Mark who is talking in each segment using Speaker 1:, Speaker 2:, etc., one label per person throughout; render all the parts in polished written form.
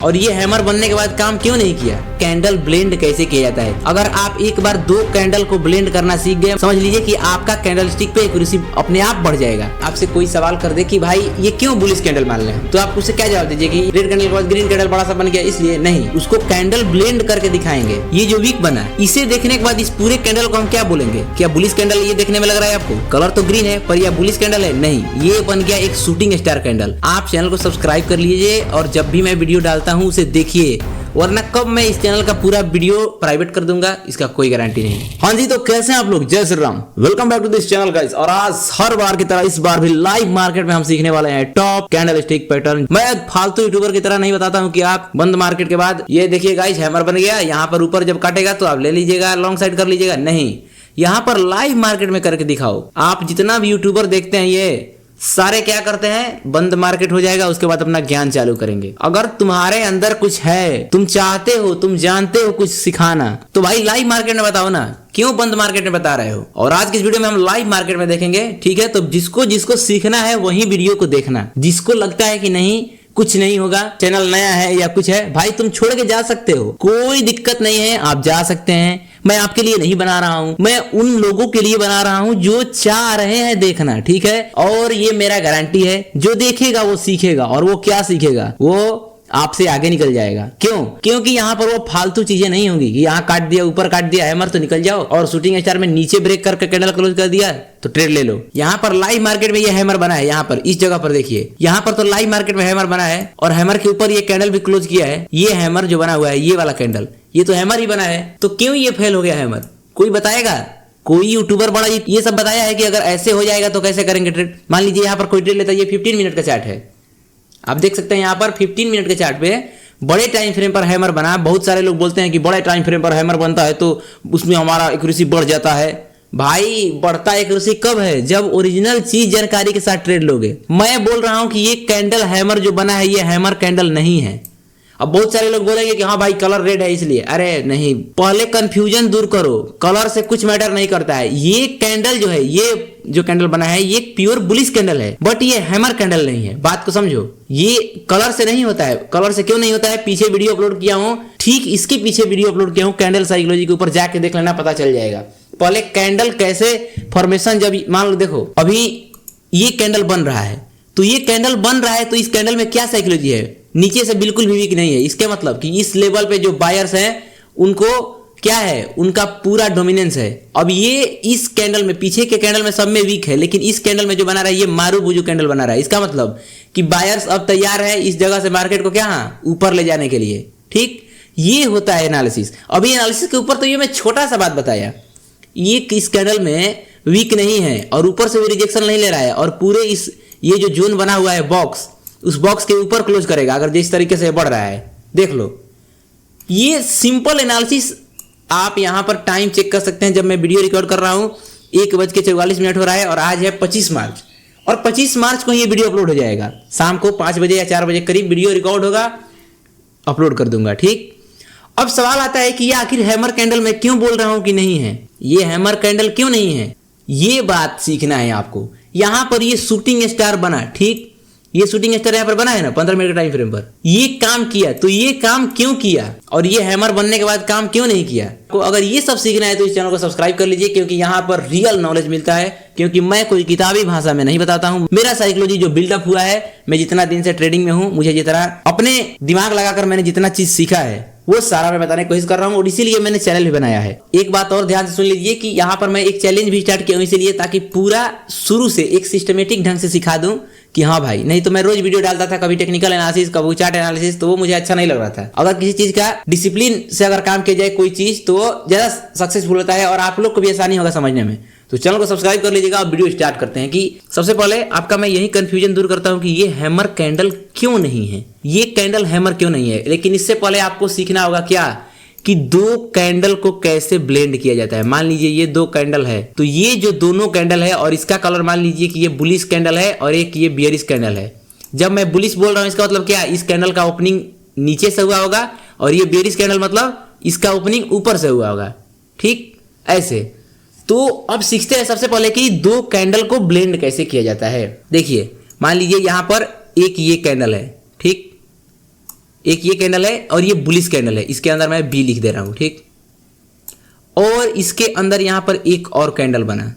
Speaker 1: और ये हैमर बनने के बाद काम क्यों नहीं किया? कैंडल ब्लेंड कैसे किया जाता है? अगर आप एक बार 2 कैंडल को ब्लेंड करना सीख गए, समझ लीजिए कि आपका कैंडल स्टिक पे एक्यूरेसी अपने आप बढ़ जाएगा। आपसे कोई सवाल कर दे कि भाई ये क्यों बुलिश कैंडल मान रहे हैं, तो आप उससे क्या जवाब दीजिए कि रेड कैंडल के बाद ग्रीन कैंडल बड़ा सा बन गया इसलिए नहीं, उसको कैंडल ब्लेंड करके दिखाएंगे। ये जो वीक बना, इसे देखने के बाद इस पूरे कैंडल को हम क्या बोलेंगे? क्या बुलिश कैंडल ये देखने में लग रहा है आपको? कलर तो ग्रीन है पर यह बुलिश कैंडल है? नहीं, ये बन गया एक शूटिंग स्टार कैंडल। आप चैनल को सब्सक्राइब कर लीजिए और जब भी मैं वीडियो डालता हूँ उसे देखिए, वरना कब मैं इस चैनल का पूरा वीडियो प्राइवेट कर दूंगा इसका कोई गारंटी नहीं। हाँ जी, तो कैसे हैं आप लोग? जय Shri Ram, welcome back to this channel guys. और आज हर बार की तरह इस बार भी लाइव मार्केट में हम सीखने वाले हैं टॉप कैंडल स्टिक पैटर्न। मैं फालतू यूट्यूबर की तरह नहीं बताता हूँ कि आप बंद मार्केट के बाद ये देखिए गाइस हैमर बन गया, यहाँ पर ऊपर जब काटेगा तो आप ले लीजिएगा, लॉन्ग साइड कर लीजिएगा। नहीं, यहाँ पर लाइव मार्केट में करके दिखाओ। आप जितना भी यूट्यूबर देखते हैं ये सारे क्या करते हैं, बंद मार्केट हो जाएगा उसके बाद अपना ज्ञान चालू करेंगे। अगर तुम्हारे अंदर कुछ है, तुम चाहते हो, तुम जानते हो कुछ सिखाना, तो भाई लाइव मार्केट में बताओ ना, क्यों बंद मार्केट में बता रहे हो? और आज की इस वीडियो में हम लाइव मार्केट में देखेंगे, ठीक है? तो जिसको जिसको सीखना है वही वीडियो को देखना। जिसको लगता है कि नहीं कुछ नहीं होगा, चैनल नया है या कुछ है, भाई तुम छोड़ के जा सकते हो, कोई दिक्कत नहीं है, आप जा सकते हैं। मैं आपके लिए नहीं बना रहा हूं, मैं उन लोगों के लिए बना रहा हूं जो चाह रहे हैं देखना, ठीक है? और ये मेरा गारंटी है, जो देखेगा वो सीखेगा। और वो क्या सीखेगा? वो आपसे आगे निकल जाएगा। क्यों? क्योंकि यहाँ पर वो फालतू चीजें नहीं होंगी कि यहाँ काट दिया, ऊपर काट दिया हैमर तो निकल जाओ, और शूटिंग स्टार में नीचे ब्रेक करके कैंडल क्लोज कर दिया तो ट्रेड ले लो। यहाँ पर लाइव मार्केट में ये हैमर बना है, यहाँ पर इस जगह पर देखिए, यहाँ पर तो लाइव मार्केट में हैमर बना है और हैमर के ऊपर ये कैंडल भी क्लोज किया है। ये हैमर जो बना हुआ है, ये वाला कैंडल, ये तो हैमर ही बना है, तो क्यों ये फेल हो गया हैमर? कोई बताएगा? कोई यूट्यूबर बड़ा ये सब बताया है कि अगर ऐसे हो जाएगा तो कैसे करेंगे ट्रेड? मान लीजिए यहाँ पर कोई ट्रेड लेता है, ये 15 मिनट का चार्ट है, आप देख सकते हैं यहाँ पर 15 मिनट के चार्ट पे बड़े टाइम फ्रेम पर हैमर बना। बहुत सारे लोग बोलते हैं कि बड़े टाइम फ्रेम पर हैमर बनता है तो उसमें हमारा एक्यूरेसी बढ़ जाता है। भाई बढ़ता एक्यूरेसी कब है? जब ओरिजिनल चीज जानकारी के साथ ट्रेड लोगे। मैं बोल रहा हूं कि ये कैंडल हैमर जो बना है ये हैमर कैंडल नहीं है। अब बहुत सारे लोग बोलेंगे कि हाँ भाई कलर रेड है इसलिए, अरे नहीं, पहले कंफ्यूजन दूर करो, कलर से कुछ मैटर नहीं करता है। ये कैंडल जो है, ये जो कैंडल बना है ये प्योर बुलिश कैंडल है, बट ये हैमर कैंडल नहीं है। बात को समझो, ये कलर से नहीं होता है। कलर से क्यों नहीं होता है? पीछे वीडियो अपलोड किया हूं, ठीक इसके पीछे वीडियो अपलोड किया हूं, कैंडल साइकोलॉजी के ऊपर जाके देख लेना, पता चल जाएगा। पहले कैंडल कैसे फॉर्मेशन, जब मान लो देखो अभी ये कैंडल बन रहा है, तो ये कैंडल बन रहा है तो इस कैंडल में क्या साइकोलॉजी है? नीचे से बिल्कुल भी वीक नहीं है। इसके मतलब कि इस लेवल पे जो बायर्स हैं उनको क्या है, उनका पूरा डोमिनेंस है। अब ये इस कैंडल में, पीछे के कैंडल में सब में वीक है, लेकिन इस कैंडल में जो बना रहा है ये मारू बुजू कैंडल बना रहा है। इसका मतलब कि बायर्स अब तैयार है इस जगह से मार्केट को क्या ऊपर ले जाने के लिए, ठीक? ये होता है एनालिसिस। अभी एनालिसिस के ऊपर तो ये मैं छोटा सा बात बताया, ये इस कैंडल में वीक नहीं है और ऊपर से भी रिजेक्शन नहीं ले रहा है, और पूरे इस ये जो जोन बना हुआ है बॉक्स, उस बॉक्स के ऊपर क्लोज करेगा अगर जिस तरीके से बढ़ रहा है। देख लो, ये सिंपल एनालिसिस आप यहां पर टाइम चेक कर सकते हैं। जब मैं वीडियो रिकॉर्ड कर रहा हूं 1:44 हो रहा है और आज है 25 मार्च, और 25 मार्च को ये वीडियो अपलोड हो जाएगा। शाम को 5 बजे या 4 बजे करीब वीडियो रिकॉर्ड होगा, अपलोड कर दूंगा, ठीक? अब सवाल आता है कि ये आखिर हैमर कैंडल मैं क्यों बोल रहा हूं कि नहीं है? ये हैमर कैंडल क्यों नहीं है? ये बात सीखना है आपको। यहां पर ये शूटिंग स्टार बना, ठीक? ये शूटिंग स्टार यहाँ पर बना है ना 15 मिनट के टाइम फ्रेम पर, ये काम किया, तो ये काम क्यों किया? और ये हैमर बनने के बाद काम क्यों नहीं किया? तो अगर ये सब सीखना है तो इस चैनल को सब्सक्राइब कर लीजिए, क्योंकि यहाँ पर रियल नॉलेज मिलता है। क्योंकि मैं कोई किताबी भाषा में नहीं बताता हूँ, मेरा साइकोलॉजी जो बिल्डअप हुआ है, मैं जितना दिन से ट्रेडिंग में हूँ, मुझे जितना अपने दिमाग लगाकर मैंने जितना चीज सीखा है वो सारा मैं बताने की कोशिश कर रहा हूँ, और इसीलिए मैंने चैनल भी बनाया है। एक बात और ध्यान से सुन लीजिए कि यहाँ पर मैं एक चैलेंज भी स्टार्ट किया हूँ, इसीलिए ताकि पूरा शुरू से एक सिस्टमेटिक ढंग से सिखा दूं कि हाँ भाई, नहीं तो मैं रोज वीडियो डालता था, कभी टेक्निकल एनालिसिस, कभी चार्ट एनालिसिस, तो वो मुझे अच्छा नहीं लग रहा था। अगर किसी चीज का डिसिप्लिन से अगर काम किया जाए कोई चीज, तो ज्यादा सक्सेसफुल होता है और आप लोग को भी आसानी होगा समझने में। तो चैनल को सब्सक्राइब कर लीजिएगा। अब वीडियो स्टार्ट करते हैं कि सबसे पहले आपका मैं यही कंफ्यूजन दूर करता हूं कि ये हैमर कैंडल क्यों नहीं है, ये कैंडल हैमर क्यों नहीं है। लेकिन इससे पहले आपको सीखना होगा क्या, कि 2 कैंडल को कैसे ब्लेंड किया जाता है। मान लीजिए ये 2 कैंडल है, तो ये जो दोनों कैंडल है और इसका कलर मान लीजिए कि ये बुलिश कैंडल है और एक ये बियरिश कैंडल है। जब मैं बुलिश बोल रहा हूं इसका मतलब क्या, इस कैंडल का ओपनिंग नीचे से हुआ होगा, और ये बियरिश कैंडल मतलब इसका ओपनिंग ऊपर से हुआ होगा, ठीक? ऐसे। तो अब सीखते हैं सबसे पहले कि 2 कैंडल को ब्लेंड कैसे किया जाता है। देखिए मान लीजिए यहां पर एक ये कैंडल है, ठीक? एक ये कैंडल है और ये बुलिश कैंडल है, इसके अंदर मैं बी लिख दे रहा हूं, ठीक। और इसके अंदर यहां पर एक और कैंडल बना,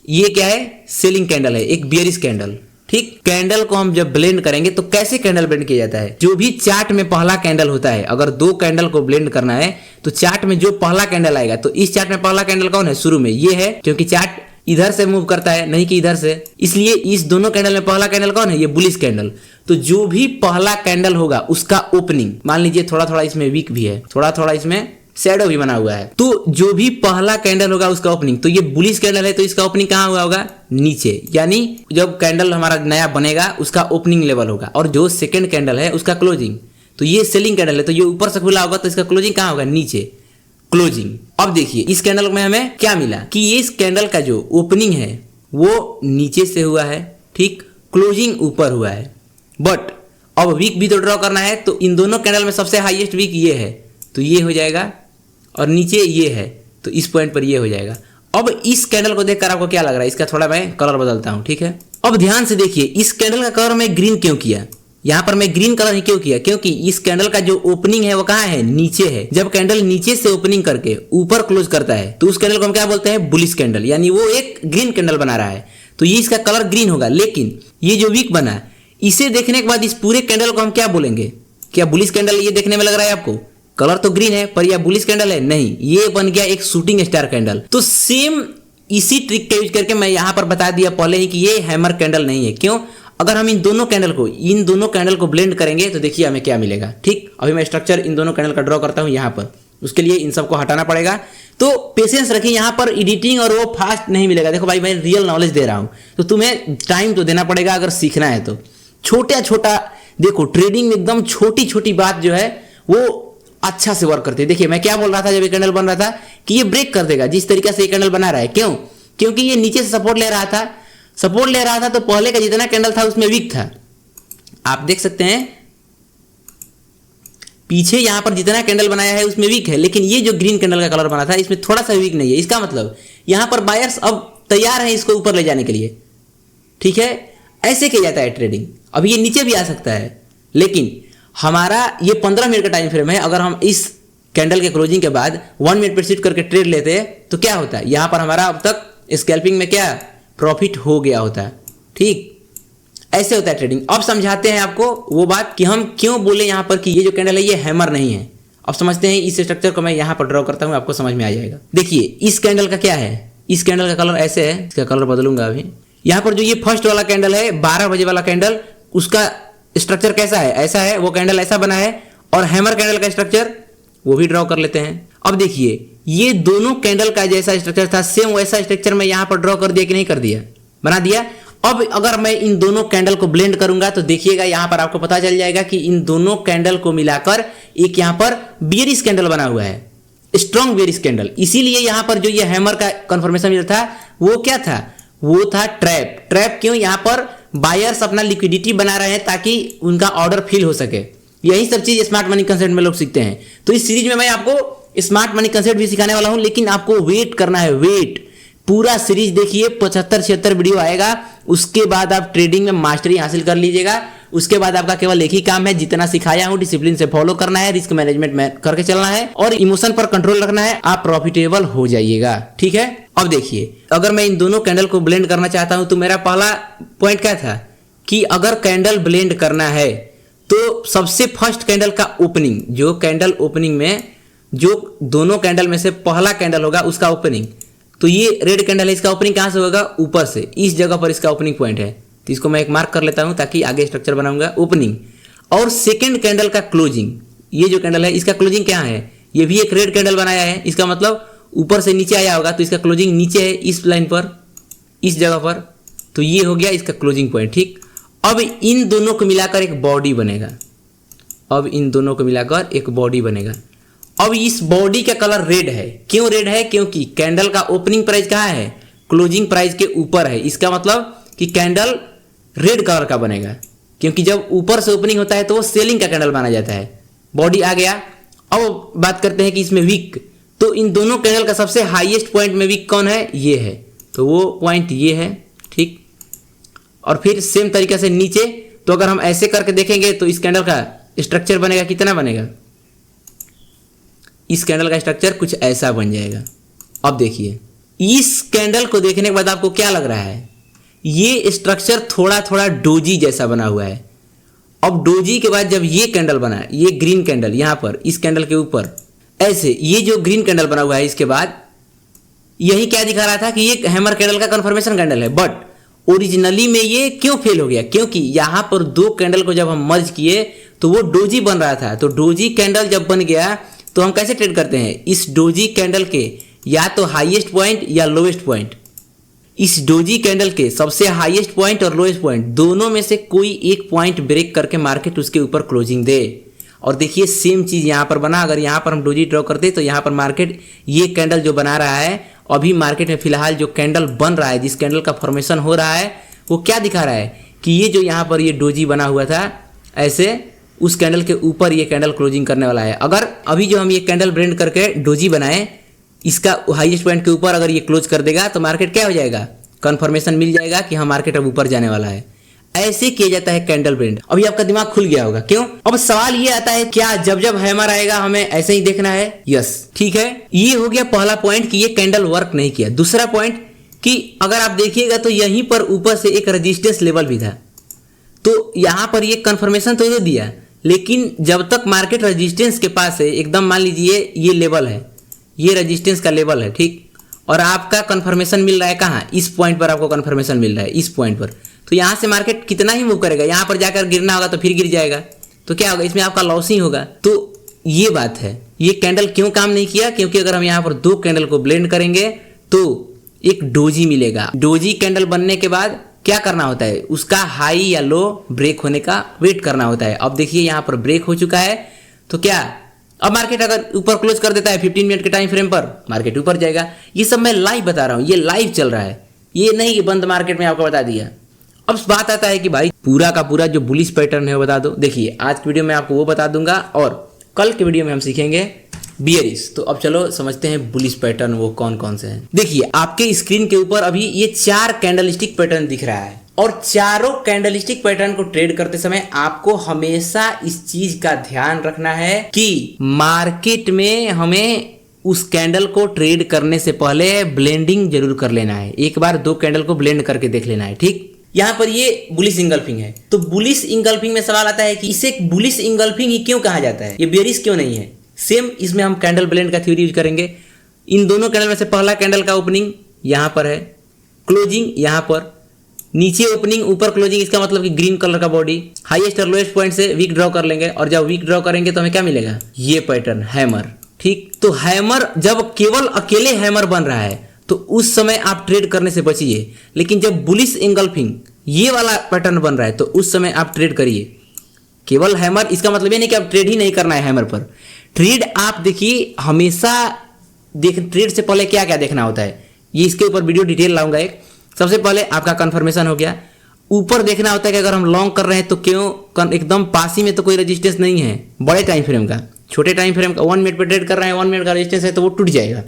Speaker 1: ये क्या है, सेलिंग कैंडल है, एक बियरिश कैंडल, ठीक। कैंडल को हम जब ब्लेंड करेंगे तो कैसे कैंडल ब्लेंड किया जाता है, जो भी चार्ट में पहला कैंडल होता है, अगर दो कैंडल को ब्लेंड करना है तो चार्ट में जो पहला कैंडल आएगा, तो इस चार्ट में पहला कैंडल कौन है, शुरू में ये है, क्योंकि चार्ट इधर से मूव करता है नहीं कि इधर से, इसलिए इस दोनों कैंडल में पहला कैंडल कौन है, ये बुलिश कैंडल। तो जो भी पहला कैंडल होगा उसका ओपनिंग, मान लीजिए थोड़ा थोड़ा इसमें वीक भी है, थोड़ा थोड़ा इसमें शैडो भी बना हुआ है, तो जो भी पहला कैंडल होगा उसका ओपनिंग, तो ये बुलिश कैंडल है तो इसका ओपनिंग कहां हुआ होगा, नीचे, यानी जब कैंडल हमारा नया बनेगा उसका ओपनिंग लेवल होगा। और जो सेकंड कैंडल है उसका क्लोजिंग, तो ये सेलिंग कैंडल है तो ये ऊपर से खुला होगा तो इसका क्लोजिंग कहां होगा, नीचे, क्लोजिंग। अब देखिए इस कैंडल में हमें क्या मिला कि इस कैंडल का जो ओपनिंग है वो नीचे से हुआ है, ठीक, क्लोजिंग ऊपर हुआ है। बट अब वीक भी तो ड्रॉ करना है, तो इन दोनों कैंडल में सबसे हाईएस्ट वीक ये है, तो ये हो जाएगा, और नीचे ये है तो इस पॉइंट पर ये हो जाएगा। अब इस कैंडल को देखकर आपको क्या लग रहा है, इसका थोड़ा मैं कलर बदलता हूं, ठीक है। अब ध्यान से देखिए इस कैंडल का कलर मैं ग्रीन क्यों किया, यहां पर मैं ग्रीन कलर ही क्यों किया, क्योंकि इस कैंडल का जो ओपनिंग है वो कहां है, नीचे है। जब कैंडल नीचे से ओपनिंग करके ऊपर क्लोज करता है तो उस कैंडल को हम क्या बोलते हैं, बुलिश कैंडल, यानी वो एक ग्रीन कैंडल बना रहा है, तो ये इसका कलर ग्रीन होगा। लेकिन ये जो वीक बना, इसे देखने के बाद इस पूरे कैंडल को हम क्या बोलेंगे, क्या बुलिश कैंडल ये देखने में लग रहा है आपको, कलर तो ग्रीन है पर यह बुलिश कैंडल है, नहीं, ये बन गया एक शूटिंग स्टार कैंडल। तो सेम इसी ट्रिक का यूज करके मैं यहां पर बता दिया पहले ही कि ये हैमर कैंडल नहीं है। क्यों, अगर हम इन दोनों कैंडल को ब्लेंड करेंगे तो देखिए हमें क्या मिलेगा, ठीक। अभी मैं स्ट्रक्चर इन दोनों कैंडल का ड्रॉ करता हूं यहां पर, उसके लिए इन सबको हटाना पड़ेगा, तो पेशेंस रखिए, यहां पर एडिटिंग और वो फास्ट नहीं मिलेगा। देखो भाई मैं रियल नॉलेज दे रहा हूं, तो तुम्हें टाइम तो देना पड़ेगा अगर सीखना है तो। छोटा छोटा देखो, ट्रेडिंग में एकदम छोटी छोटी बात जो है वो अच्छा से वर्क करती है। देखिए मैं क्या बोल रहा था जब ये कैंडल बन रहा था कि ये ब्रेक कर देगा, जिस तरीके से ये कैंडल बना रहा है। क्यों, क्योंकि ये नीचे से सपोर्ट ले रहा था, तो पहले का जितना कैंडल था उसमें वीक था। आप देख सकते हैं पीछे यहां पर जितना कैंडल बनाया है उसमें वीक है, लेकिन ये जो ग्रीन कैंडल का कलर बना था इसमें थोड़ा सा वीक नहीं है। इसका मतलब यहां पर बायर्स अब तैयार हैं इसको ऊपर ले जाने के लिए, ठीक है। ऐसे किया जाता है ट्रेडिंग। अभी ये नीचे भी आ सकता है, लेकिन हमारा ये 15 मिनट का टाइम फ्रेम है। अगर हम इस कैंडल के क्लोजिंग के बाद 1 मिनट पर सिट करके ट्रेड लेते हैं तो क्या होता है, यहां पर हमारा अब तक स्कैल्पिंग में क्या प्रॉफिट हो गया होता है, ठीक। ऐसे होता है ट्रेडिंग। अब समझाते हैं आपको वो बात कि हम क्यों बोले यहां पर कि ये जो कैंडल है ये हैमर नहीं है। अब समझते हैं, इस स्ट्रक्चर को मैं यहां पर ड्रॉ करता हूं, आपको समझ में आ जाएगा। देखिए इस कैंडल का क्या है, इस कैंडल का कलर ऐसे है, इसका कलर बदलूंगा अभी। यहां पर जो ये फर्स्ट वाला कैंडल है 12 बजे वाला कैंडल, उसका स्ट्रक्चर कैसा है, ऐसा है, वो कैंडल ऐसा बना है। और हैमर कैंडल का स्ट्रक्चर वो भी ड्रॉ कर लेते हैं। अब देखिए ये दोनों कैंडल का जैसा स्ट्रक्चर था सेम वैसा स्ट्रक्चर मैं यहां पर ड्रॉ कर दिया कि नहीं कर दिया, बना दिया। अब अगर मैं इन दोनों कैंडल को ब्लेंड करूंगा तो देखिएगा यहां पर आपको पता चल जाएगा कि इन दोनों कैंडल को मिलाकर एक यहां पर बियरिश कैंडल बना हुआ है, स्ट्रॉन्ग बियरिश कैंडल। इसीलिए यहां पर जो ये हैमर का कंफर्मेशन मिला था वो क्या था, वो था ट्रैप। ट्रैप क्यों, यहां पर बायर्स अपना लिक्विडिटी बना रहे हैं ताकि उनका ऑर्डर फिल हो सके। यही सब चीज स्मार्ट मनी कंसेप्ट में लोग सीखते हैं। तो इस सीरीज में मैं आपको स्मार्ट मनी कंसेप्ट भी सिखाने वाला हूं, लेकिन आपको वेट करना है, वेट। पूरा सीरीज देखिए, 75-76 वीडियो आएगा, उसके बाद आप ट्रेडिंग में मास्टरी हासिल कर लीजिएगा। उसके बाद आपका केवल एक ही काम है, जितना सिखाया हूं डिसिप्लिन से फॉलो करना है, रिस्क मैनेजमेंट में करके चलना है और इमोशन पर कंट्रोल रखना है, आप प्रॉफिटेबल हो जाइएगा, ठीक है। अब देखिए अगर मैं इन दोनों कैंडल को ब्लेंड करना चाहता हूं तो मेरा पहला पॉइंट क्या था कि अगर कैंडल ब्लेंड करना है तो सबसे फर्स्ट कैंडल का ओपनिंग, जो कैंडल ओपनिंग में जो दोनों कैंडल में से पहला कैंडल होगा उसका ओपनिंग, तो ये रेड कैंडल है, इसका ओपनिंग कहां से होगा, ऊपर से। इस जगह पर इसका ओपनिंग पॉइंट है, तो इसको मैं एक मार्क कर लेता हूं ताकि आगे स्ट्रक्चर बनाऊंगा। ओपनिंग और सेकंड कैंडल का क्लोजिंग, ये जो कैंडल है इसका क्लोजिंग क्या है, ये भी एक रेड कैंडल बनाया है, इसका मतलब ऊपर से नीचे आया होगा, तो इसका क्लोजिंग नीचे है, इस लाइन पर, इस जगह पर। तो ये हो गया इसका क्लोजिंग पॉइंट, ठीक। अब इन दोनों को मिलाकर एक बॉडी बनेगा, अब इन दोनों को मिलाकर एक बॉडी बनेगा। अब इस बॉडी का कलर रेड है। क्यों रेड है, क्योंकि कैंडल का ओपनिंग प्राइस कहाँ है, क्लोजिंग प्राइस के ऊपर है। इसका मतलब कि कैंडल रेड कलर का बनेगा, क्योंकि जब ऊपर से ओपनिंग होता है तो वो सेलिंग का कैंडल माना जाता है। बॉडी आ गया। अब बात करते हैं कि इसमें वीक, तो इन दोनों कैंडल का सबसे हाईएस्ट पॉइंट में वीक कौन है, ये है, तो वो पॉइंट ये है, ठीक। और फिर सेम तरीके से नीचे, तो अगर हम ऐसे करके देखेंगे तो इस कैंडल का स्ट्रक्चर बनेगा, कितना बनेगा, इस कैंडल का स्ट्रक्चर कुछ ऐसा बन जाएगा। अब देखिए इस कैंडल को देखने के बाद आपको क्या लग रहा है, ये स्ट्रक्चर थोड़ा थोड़ा डोजी जैसा बना हुआ है। अब डोजी के बाद जब ये कैंडल बना, ये ग्रीन कैंडल यहाँ पर इस कैंडल के ऊपर ऐसे, ये जो ग्रीन कैंडल बना हुआ है इसके बाद यही क्या दिखा रहा था कि ये हैमर कैंडल का कंफर्मेशन कैंडल है, बट ओरिजिनली में ये क्यों फेल हो गया, क्योंकि यहाँ पर दो कैंडल को जब हम मर्ज किए तो वो डोजी बन रहा था। तो डोजी कैंडल जब बन गया तो हम कैसे ट्रेड करते हैं, इस डोजी कैंडल के या तो हाईएस्ट पॉइंट या लोएस्ट पॉइंट, इस डोजी कैंडल के सबसे हाईएस्ट पॉइंट और लोएस्ट पॉइंट दोनों में से कोई एक पॉइंट ब्रेक करके मार्केट उसके ऊपर क्लोजिंग दे। और देखिए सेम चीज़ यहाँ पर बना, अगर यहाँ पर हम डोजी ड्रॉ करते तो यहाँ पर मार्केट ये कैंडल जो बना रहा है, अभी मार्केट में फिलहाल जो कैंडल बन रहा है, जिस कैंडल का फॉर्मेशन हो रहा है, वो क्या दिखा रहा है कि ये जो यहाँ पर ये डोजी बना हुआ था ऐसे, उस कैंडल के ऊपर ये कैंडल क्लोजिंग करने वाला है। अगर अभी जो हम ये कैंडल ब्लेंड करके डोजी बनाए, इसका हाईएस्ट पॉइंट के ऊपर अगर ये क्लोज कर देगा तो मार्केट क्या हो जाएगा, कंफर्मेशन मिल जाएगा कि हाँ मार्केट अब ऊपर जाने वाला है। ऐसे किया जाता है कैंडल ब्लेंड। अभी आपका दिमाग खुल गया होगा, क्यों? अब सवाल ये आता है क्या जब जब हैमर आएगा हमें ऐसे ही देखना है? यस, ठीक है। ये हो गया पहला पॉइंट कि ये कैंडल वर्क नहीं किया। दूसरा पॉइंट कि अगर आप देखिएगा तो यहीं पर ऊपर से एक रेजिस्टेंस लेवल भी था, तो यहां पर ये कंफर्मेशन तो दे दिया, लेकिन जब तक मार्केट रेजिस्टेंस के पास है, एकदम मान लीजिए ये लेवल है, ये रेजिस्टेंस का लेवल है, ठीक, और आपका कंफर्मेशन मिल रहा है कहाँ, इस पॉइंट पर आपको कंफर्मेशन मिल रहा है, इस पॉइंट पर, तो यहाँ से मार्केट कितना ही मूव करेगा, यहाँ पर जाकर गिरना होगा तो फिर गिर जाएगा, तो क्या होगा, इसमें आपका लॉस ही होगा। तो ये बात है, ये कैंडल क्यों काम नहीं किया, क्योंकि अगर हम यहाँ पर दो कैंडल को ब्लेंड करेंगे तो एक डोजी मिलेगा। डोजी कैंडल बनने के बाद क्या करना होता है, उसका हाई या लो ब्रेक होने का वेट करना होता है। अब देखिए यहाँ पर ब्रेक हो चुका है, तो क्या अब मार्केट अगर ऊपर क्लोज कर देता है 15 मिनट के टाइम फ्रेम पर, मार्केट ऊपर जाएगा। ये सब मैं लाइव बता रहा हूँ, ये लाइव चल रहा है, ये नहीं कि बंद मार्केट में आपको बता दिया। अब बात आता है कि भाई पूरा का पूरा जो बुलिश पैटर्न है वो बता दो। देखिए आज की वीडियो में आपको वो बता दूंगा और कल के वीडियो में हम सीखेंगे बियरिश। तो अब चलो समझते हैं बुलिश पैटर्न वो कौन कौन से हैं। देखिए आपके स्क्रीन के ऊपर अभी ये 4 कैंडलस्टिक पैटर्न दिख रहा है, और चारों कैंडलस्टिक पैटर्न को ट्रेड करते समय आपको हमेशा इस चीज का ध्यान रखना है कि मार्केट में हमें उस कैंडल को ट्रेड करने से पहले ब्लेंडिंग जरूर कर लेना है। एक बार 2 कैंडल को ब्लेंड करके देख लेना है, ठीक। यहाँ पर ये बुलिश इंगल्फिंग है, तो बुलिश इंगल्फिंग में सवाल आता है कि इसे बुलिश इंगल्फिंग ही क्यों कहा जाता है, ये बेयरिश क्यों नहीं है। सेम इसमें हम कैंडल ब्लेंड का थ्योरी यूज करेंगे। इन दोनों कैंडल में से पहला कैंडल का ओपनिंग यहाँ पर है, क्लोजिंग यहाँ पर, नीचे ओपनिंग ऊपर क्लोजिंग, इसका मतलब कि ग्रीन कलर का बॉडी, हाईएस्ट और लोएस्ट पॉइंट से वीक ड्रॉ कर लेंगे, और जब वीक ड्रॉ करेंगे तो हमें क्या मिलेगा, ये पैटर्न हैमर, ठीक। तो हैमर जब केवल अकेले हैमर बन रहा है तो उस समय आप ट्रेड करने से बचिए, लेकिन जब बुलिश इंगल्फिंग ये वाला पैटर्न बन रहा है तो उस समय आप ट्रेड करिए। केवल हैमर इसका मतलब ये नहीं कि आप ट्रेड ही नहीं करना है हैमर पर, ट्रेड आप देखिए हमेशा ट्रेड से पहले क्या क्या देखना होता है, ये इसके ऊपर वीडियो डिटेल लाऊंगा एक। सबसे पहले आपका कंफर्मेशन हो गया, ऊपर देखना होता है कि अगर हम लॉन्ग कर रहे हैं तो क्यों एकदम पास ही में तो कोई रेजिस्टेंस नहीं है बड़े टाइम फ्रेम का, छोटे टाइम फ्रेम का 1 मिनट पे ट्रेड कर रहे हैं, 1 मिनट का रेजिस्टेंस है तो वो टूट जाएगा,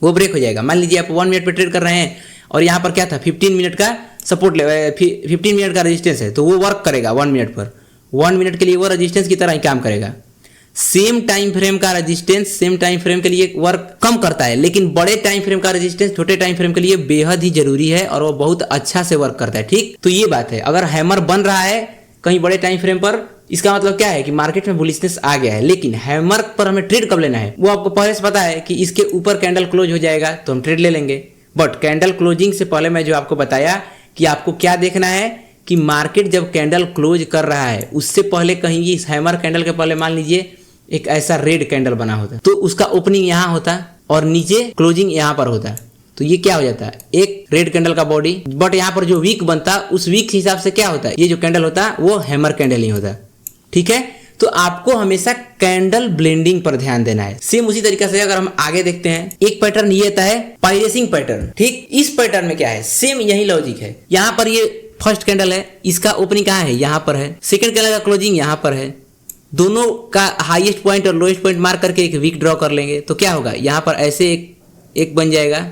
Speaker 1: वो ब्रेक हो जाएगा। मान लीजिए आप 1 मिनट पे ट्रेड कर रहे हैं और यहाँ पर क्या था 15 मिनट का सपोर्ट 15 मिनट का रेजिस्टेंस है, तो वो वर्क करेगा 1 मिनट पर, 1 मिनट के लिए वो रेजिस्टेंस की तरह ही काम करेगा। सेम टाइम फ्रेम का रेजिस्टेंस सेम टाइम फ्रेम के लिए वर्क कम करता है, लेकिन बड़े टाइम फ्रेम का रेजिस्टेंस छोटे टाइम फ्रेम के लिए बेहद ही जरूरी है और वो बहुत अच्छा से वर्क करता है, ठीक। तो ये बात है, अगर हैमर बन रहा है कहीं बड़े टाइम फ्रेम पर, इसका मतलब क्या है कि मार्केट में बुलिशनेस आ गया है। लेकिन हैमर पर हमें ट्रेड कब लेना है, वो आपको पहले से पता है कि इसके ऊपर कैंडल क्लोज हो जाएगा तो हम ट्रेड ले लेंगे। बट कैंडल क्लोजिंग से पहले मैं जो आपको बताया कि आपको क्या देखना है कि मार्केट जब कैंडल क्लोज कर रहा है उससे पहले कहीं इस हैमर कैंडल के पहले मान लीजिए एक ऐसा रेड कैंडल बना होता तो उसका ओपनिंग यहाँ होता और नीचे क्लोजिंग यहाँ पर होता, तो ये क्या हो जाता है, एक रेड कैंडल का बॉडी, बट यहाँ पर जो वीक बनता उस वीक के हिसाब से क्या होता है, ये जो कैंडल होता वो हैमर कैंडल ही होता, ठीक है। तो आपको हमेशा कैंडल ब्लेंडिंग पर ध्यान देना है। सेम उसी तरीके से अगर हम आगे देखते हैं, एक पैटर्न ये आता है पायरेसिंग पैटर्न, ठीक। इस पैटर्न में क्या है, सेम यही लॉजिक है। यहाँ पर ये फर्स्ट कैंडल है, इसका ओपनिंग कहाँ है, यहाँ पर है, सेकंड कैंडल का क्लोजिंग यहाँ पर है, दोनों का हाईएस्ट पॉइंट और लोएस्ट पॉइंट मार्क करके एक वीक ड्रॉ कर लेंगे, तो क्या होगा, यहाँ पर ऐसे एक बन जाएगा।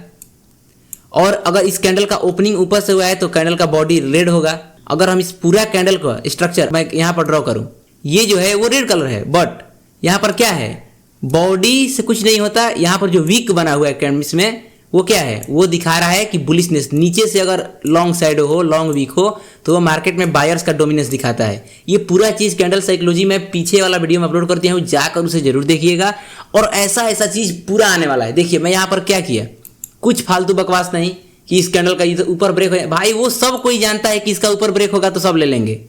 Speaker 1: और अगर इस कैंडल का ओपनिंग ऊपर से हुआ है तो कैंडल का बॉडी रेड होगा। अगर हम इस पूरा कैंडल को स्ट्रक्चर मैं यहाँ पर ड्रॉ करूँ, ये जो है वो रेड कलर है, बट यहाँ पर क्या है, बॉडी से कुछ नहीं होता। यहाँ पर जो वीक बना हुआ है कैंडल्स में वो क्या है, वो दिखा रहा है कि बुलिशनेस। नीचे से अगर लॉन्ग साइड हो, लॉन्ग वीक हो, तो वो मार्केट में बायर्स का डोमिनेंस दिखाता है। ये पूरा चीज़ कैंडल साइकोलॉजी में पीछे वाला वीडियो में अपलोड कर दिया हूँ, जाकर उसे जरूर देखिएगा। और ऐसा ऐसा चीज़ पूरा आने वाला है। देखिए मैं यहाँ पर क्या किया, कुछ फालतू बकवास नहीं कि इस कैंडल का ये ऊपर ब्रेक हो, भाई वो सब कोई जानता है कि इसका ऊपर ब्रेक होगा तो सब ले लेंगे।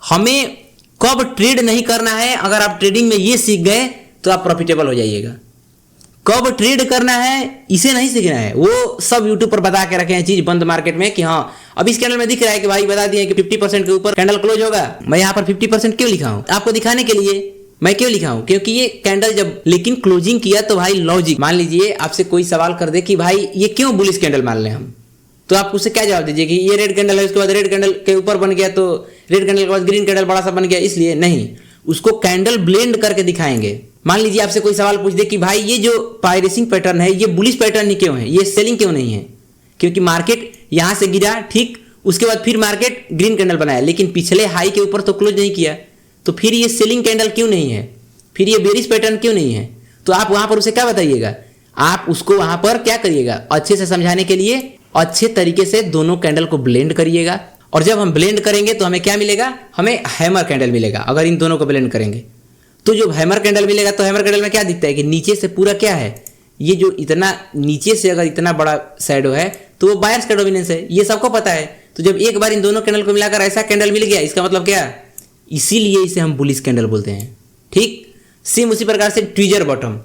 Speaker 1: हमें कब ट्रेड नहीं करना है, अगर आप ट्रेडिंग में ये सीख गए तो आप प्रॉफिटेबल हो जाइएगा। कब ट्रेड करना है इसे नहीं सीखना है, वो सब यूट्यूब पर बता के रखे हैं चीज बंद मार्केट में कि हाँ अब इस कैंडल में दिख रहा है कि भाई बता दिए कि 50% के ऊपर कैंडल क्लोज होगा। मैं यहाँ पर 50% क्यों लिखा हूँ, आपको दिखाने के लिए मैं क्यों लिखा हूँ, क्योंकि ये कैंडल जब लेकिन क्लोजिंग किया तो भाई लॉजिक, मान लीजिए आपसे कोई सवाल कर दे कि भाई ये क्यों बुलिश कैंडल मान लें हम, तो आप उससे क्या जवाब दीजिए कि ये रेड कैंडल है, उसके बाद रेड कैंडल के ऊपर बन गया तो रेड कैंडल के बाद ग्रीन कैंडल बड़ा सा बन गया, इसलिए नहीं, उसको कैंडल ब्लेंड करके दिखाएंगे। मान लीजिए आपसे कोई सवाल पूछ दे कि भाई ये जो पायरेसिंग पैटर्न है ये बुलिश पैटर्न ही क्यों है, ये सेलिंग क्यों नहीं है, क्योंकि मार्केट यहां से गिरा ठीक, उसके बाद फिर मार्केट ग्रीन कैंडल बनाया लेकिन पिछले हाई के ऊपर तो क्लोज नहीं किया, तो फिर ये सेलिंग कैंडल क्यों नहीं है, फिर ये बेरिश पैटर्न क्यों नहीं है। तो आप वहां पर उसे क्या बताइएगा, आप उसको वहां पर क्या करिएगा, अच्छे से समझाने के लिए अच्छे तरीके से दोनों कैंडल को ब्लेंड करिएगा। और जब हम ब्लेंड करेंगे तो हमें क्या मिलेगा, हमें हैमर कैंडल मिलेगा। अगर इन दोनों को ब्लेंड करेंगे तो जो हैमर कैंडल मिलेगा, तो हैमर कैंडल में क्या दिखता है कि नीचे से पूरा क्या है, ये जो इतना नीचे से अगर इतना बड़ा शैडो है तो वो बायर्स का डोमिनेंस है, ये सबको पता है। तो जब एक बार इन दोनों कैंडल को मिलाकर ऐसा कैंडल मिल गया, इसका मतलब क्या, इसीलिए इसे हम बुलिश कैंडल बोलते हैं। ठीक सेम उसी प्रकार से ट्विजर बॉटम,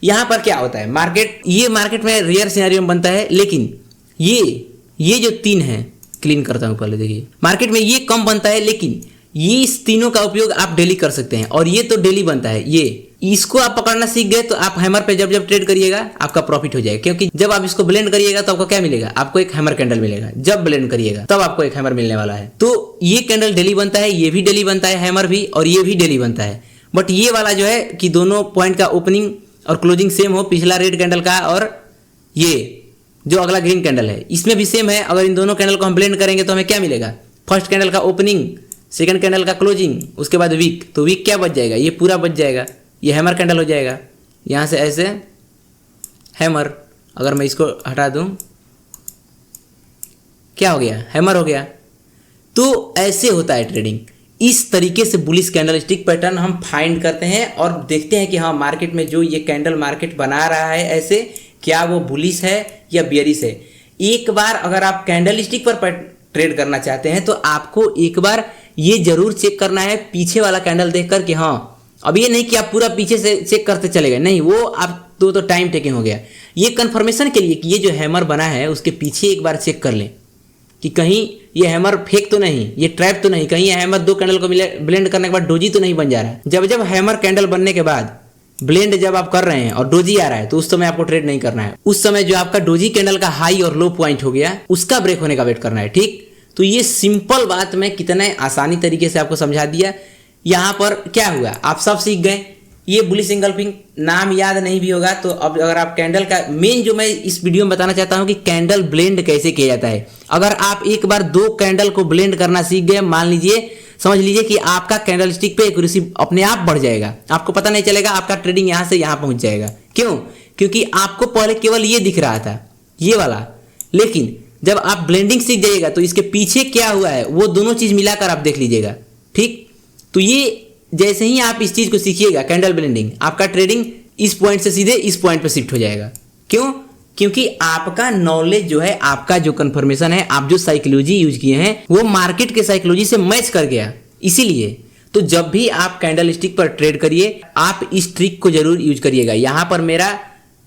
Speaker 1: यहां पर क्या होता है, मार्केट में रेयर सिनेरियो में बनता है, लेकिन ये जो तीन है, क्लीन करता हूं पहले, देखिए मार्केट में ये कम बनता है, लेकिन ये इस तीनों का उपयोग आप डेली कर सकते हैं, और ये तो डेली बनता है। ये इसको आप पकड़ना सीख गए तो आप हैमर पे जब ट्रेड करिएगा आपका प्रॉफिट हो जाएगा, क्योंकि जब आप इसको ब्लेंड करिएगा तो आपको क्या मिलेगा, आपको एक हैमर कैंडल मिलेगा। जब ब्लेंड करिएगा तब आपको एक हैमर मिलने वाला है। तो ये कैंडल डेली बनता है, ये भी डेली बनता है, हैमर भी, और ये भी डेली बनता है। बट ये वाला जो है कि दोनों पॉइंट का ओपनिंग और क्लोजिंग सेम हो, पिछला रेड कैंडल का और ये जो अगला ग्रीन कैंडल है इसमें भी सेम है। अगर इन दोनों कैंडल को हम ब्लेंड करेंगे तो हमें क्या मिलेगा, फर्स्ट कैंडल का ओपनिंग, सेकंड कैंडल का क्लोजिंग, उसके बाद वीक, तो वीक क्या बच जाएगा, ये पूरा बच जाएगा, ये हैमर कैंडल हो जाएगा। यहाँ से ऐसे हैमर, अगर मैं इसको हटा दूं क्या हो गया, हैमर हो गया। तो ऐसे होता है ट्रेडिंग। इस तरीके से बुलिश कैंडल स्टिक पैटर्न हम फाइंड करते हैं और देखते हैं कि हाँ मार्केट में जो ये कैंडल मार्केट बना रहा है ऐसे, क्या वो बुलिश है या बियरिश है। एक बार अगर आप कैंडल स्टिक पर ट्रेड करना चाहते हैं तो आपको एक बार ये जरूर चेक करना है पीछे वाला कैंडल देखकर कि हाँ, अब ये नहीं कि आप पूरा पीछे से चेक करते चले गए, नहीं, वो आप तो टाइम टेकिंग हो गया। ये कंफर्मेशन के लिए कि ये जो हैमर बना है उसके पीछे एक बार चेक कर लें कि कहीं ये हैमर फेक तो नहीं, ये ट्रैप तो नहीं, कहीं ये हैमर दो कैंडल को ब्लेंड करने के बाद डोजी तो नहीं बन जा रहा है। जब हैमर कैंडल बनने के बाद ब्लेंड जब आप कर रहे हैं और डोजी आ रहा है तो उस समय आपको ट्रेड नहीं करना है। उस समय जो आपका डोजी कैंडल का हाई और लो पॉइंट हो गया उसका ब्रेक होने का वेट करना है। ठीक, तो ये सिंपल बात मैं कितने आसानी तरीके से आपको समझा दिया। यहाँ पर क्या हुआ, आप सब सीख गए। ये बुलिश एंगल्फिंग नाम याद नहीं भी होगा तो अब अगर आप कैंडल का मेन जो मैं इस वीडियो में बताना चाहता हूँ कि कैंडल ब्लेंड कैसे किया जाता है। अगर आप एक बार दो कैंडल को ब्लेंड करना सीख गए, मान लीजिए, समझ लीजिए कि आपका कैंडल स्टिक पे एक्यूरेसी अपने आप बढ़ जाएगा, आपको पता नहीं चलेगा, आपका ट्रेडिंग यहाँ से यहाँ पहुंच जाएगा। क्यों, क्योंकि आपको पहले केवल ये दिख रहा था, ये वाला, लेकिन जब आप ब्लेंडिंग सीख जाइएगा तो इसके पीछे क्या हुआ है वो दोनों चीज मिलाकर आप देख लीजिएगा। ठीक, तो ये जैसे ही आप इस चीज को सीखिएगा कैंडल ब्लेंडिंग, आपका ट्रेडिंग इस पॉइंट से सीधे इस पॉइंट पे शिफ्ट हो जाएगा। क्यों, क्योंकि आपका नॉलेज जो है, आपका जो कंफर्मेशन है, आप जो साइकोलॉजी यूज किए हैं वो मार्केट के साइकोलॉजी से मैच कर गया। इसीलिए तो जब भी आप कैंडल स्टिक पर ट्रेड करिए आप इस ट्रिक को जरूर यूज करिएगा। यहां पर मेरा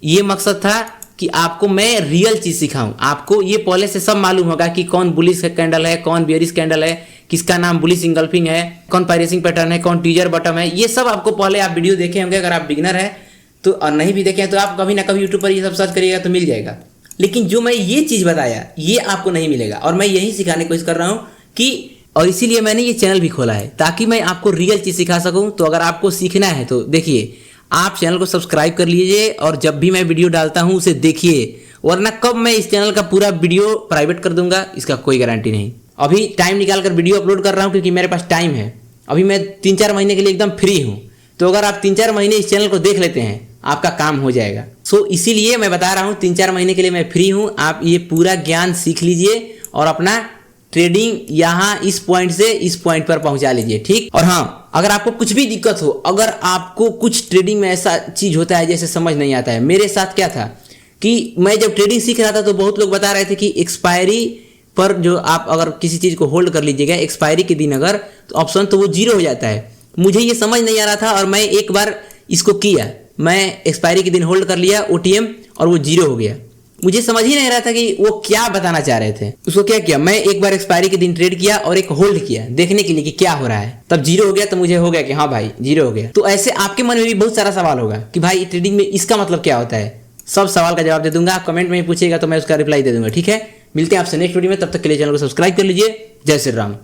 Speaker 1: ये मकसद था कि आपको मैं रियल चीज सिखाऊं। आपको ये पहले से सब मालूम होगा कि कौन बुलिश कैंडल है, कौन बियरिश कैंडल है, किसका नाम बुलिश इंगल्फिंग है, कौन पायरेसिंग पैटर्न है, कौन ट्विजर बॉटम है। ये सब आपको पहले आप वीडियो देखे होंगे। अगर आप बिगिनर है तो, और नहीं भी देखे हैं तो आप कभी ना कभी यूट्यूब पर ये सब सर्च करिएगा तो मिल जाएगा। लेकिन जो मैं ये चीज बताया ये आपको नहीं मिलेगा, और मैं यही सिखाने की कोशिश कर रहा हूँ कि, और इसीलिए मैंने ये चैनल भी खोला है ताकि मैं आपको रियल चीज सिखा सकूं। तो अगर आपको सीखना है तो देखिए, आप चैनल को सब्सक्राइब कर लीजिए और जब भी मैं वीडियो डालता हूं उसे देखिए, वरना कब मैं इस चैनल का पूरा वीडियो प्राइवेट कर दूंगा इसका कोई गारंटी नहीं। अभी टाइम निकाल कर वीडियो अपलोड कर रहा हूं क्योंकि मेरे पास टाइम है, अभी मैं 3-4 महीने के लिए एकदम फ्री हूँ, तो अगर आप 3-4 महीने इस चैनल को देख लेते हैं आपका काम हो जाएगा। सो इसीलिए मैं बता रहा हूँ 3-4 महीने के लिए मैं फ्री हूँ, आप ये पूरा ज्ञान सीख लीजिए और अपना ट्रेडिंग यहाँ इस पॉइंट से इस पॉइंट पर पहुंचा लीजिए, ठीक। और हाँ, अगर आपको कुछ भी दिक्कत हो, अगर आपको कुछ ट्रेडिंग में ऐसा चीज होता है जैसे समझ नहीं आता है, मेरे साथ क्या था कि मैं जब ट्रेडिंग सीख रहा था तो बहुत लोग बता रहे थे कि एक्सपायरी पर जो आप अगर किसी चीज को होल्ड कर लीजिएगा एक्सपायरी के दिन अगर तो ऑप्शन तो वो 0 हो जाता है। मुझे ये समझ नहीं आ रहा था और मैं एक बार इसको किया, मैं एक्सपायरी के दिन होल्ड कर लिया OTM और वो 0 हो गया। मुझे समझ ही नहीं रहा था कि वो क्या बताना चाह रहे थे। उसको क्या किया, मैं एक बार एक्सपायरी के दिन ट्रेड किया और एक होल्ड किया देखने के लिए कि क्या हो रहा है, तब 0 हो गया तो मुझे हो गया कि हाँ भाई 0 हो गया। तो ऐसे आपके मन में भी बहुत सारा सवाल होगा कि भाई ट्रेडिंग में इसका मतलब क्या होता है। सब सवाल का जवाब दे दूंगा, आप कमेंट में पूछिएगा तो मैं उसका रिप्लाई दे दूंगा, ठीक है। मिलते हैं आपसे नेक्स्ट वीडियो में, तब तक के लिए चैनल को सब्सक्राइब कर लीजिए। जय श्री राम।